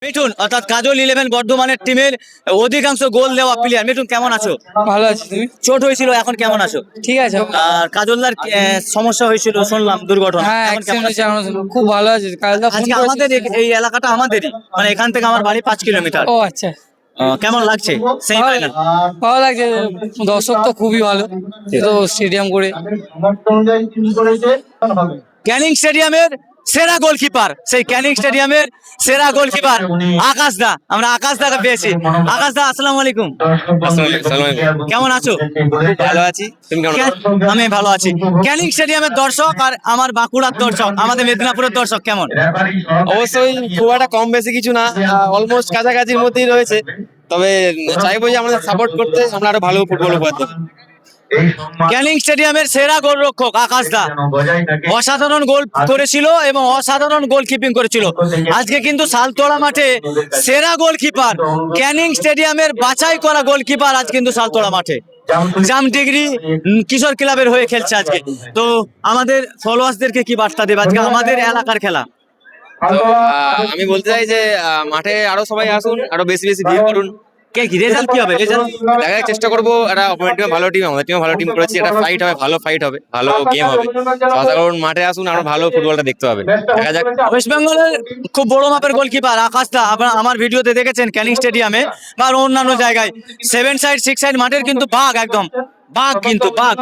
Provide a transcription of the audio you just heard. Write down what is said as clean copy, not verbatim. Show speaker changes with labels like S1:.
S1: মিঠুন অর্থাৎ কাজল 11 বর্ধমানের টিমের অধিকাংশ গোল দেওয়া প্লেয়ার। মিঠুন কেমন আছো?
S2: ভালো আছি, তুমি?
S1: চোট হয়েছিল, এখন কেমন আছো?
S2: ঠিক আছে।
S1: আর কাজলদার সমস্যা হয়েছিল শুনলাম, দুর্ঘটনা,
S2: হ্যাঁ,
S1: এখন কেমন
S2: accident
S1: আছো?
S2: হয়েছে, খুব ভালো আছে। কালদা ফোন
S1: আজকে আমাদের এই এলাকাটা আমাদেরই, মানে এখান থেকে আমার বাড়ি 5 কিলোমিটার।
S2: ও আচ্ছা,
S1: কেমন লাগছে সেমিফাইনাল?
S2: ভালো লাগছে। দর্শক তো খুবই ভালো, তো স্টেডিয়াম করে।
S1: ক্যানিং স্টেডিয়ামের সেরা গোলকিপার, সেই ক্যানিং স্টেডিয়ামের সেরা গোলকিপার আকাশ দা। আমরা আকাশ দাকে পেয়েছি। আকাশ দা, আসসালামু আলাইকুম। কেমন আছো?
S3: ভালো আছি, তুমি কেমন আছো?
S1: আমি ভালো আছি। ক্যানিং স্টেডিয়ামের দর্শক আর আমার বাঁকুড়ার দর্শক, আমাদের মেদিনীপুরের দর্শক কেমন?
S3: অবশ্যই খুব একটা কম বেশি কিছু না, অলমোস্ট কাছাকাছির মধ্যেই রয়েছে। তবে চাইবো যে আমাদের সাপোর্ট করতে, আমরা আরো ভালো ফুটবল উপহার দেবো।
S1: ক্যানিং স্টেডিয়ামের সেরা গোলরক্ষক আকাশ দা অসাধারণ গোল করেছিল এবং অসাধারণ গোলকিপিং করেছিল। আজকে কিন্তু সালতোড়া মাঠে সেরা গোলকিপার, ক্যানিং স্টেডিয়ামের বাছাই করা গোলকিপার আজ কিন্তু সালতোড়া মাঠে জামডিগ্রি কিশোর ক্লাবের হয়ে খেলছে আজকে। তো আমাদের ফলোয়ার্সদেরকে কি বার্তা দেবে আজকে আমাদের এলাকার খেলা?
S3: তো আমি বলতে চাই যে মাঠে আরো সবাই আসুন, আরো বেশি বেশি ভিড় করুন।
S1: কে কি রেজাল্ট কি হবে? রেজাল্ট
S3: দেখার চেষ্টা করবো। একটা অপোনেন্ট টিম ভালো টিম, আমাদের টিমও ভালো টিম করেছি। একটা ফাইট হবে, ভালো ফাইট হবে, ভালো গেম হবে। তো আশা করুন মাঠে আসুন, আরো ভালো ফুটবলটা দেখতে হবে। দেখা যাক।
S1: ওয়েস্ট বেঙ্গলের খুব বড় মাপের গোলকিপার আকাশ দা, আপনারা আমার ভিডিওতে দেখেছেন ক্যানিং স্টেডিয়ামে বা অন্যান্য জায়গায় 7 সাইড 6 সাইড মাঠের কিন্তু বাঘ, একদম বাঘ, কিন্তু বাঘ।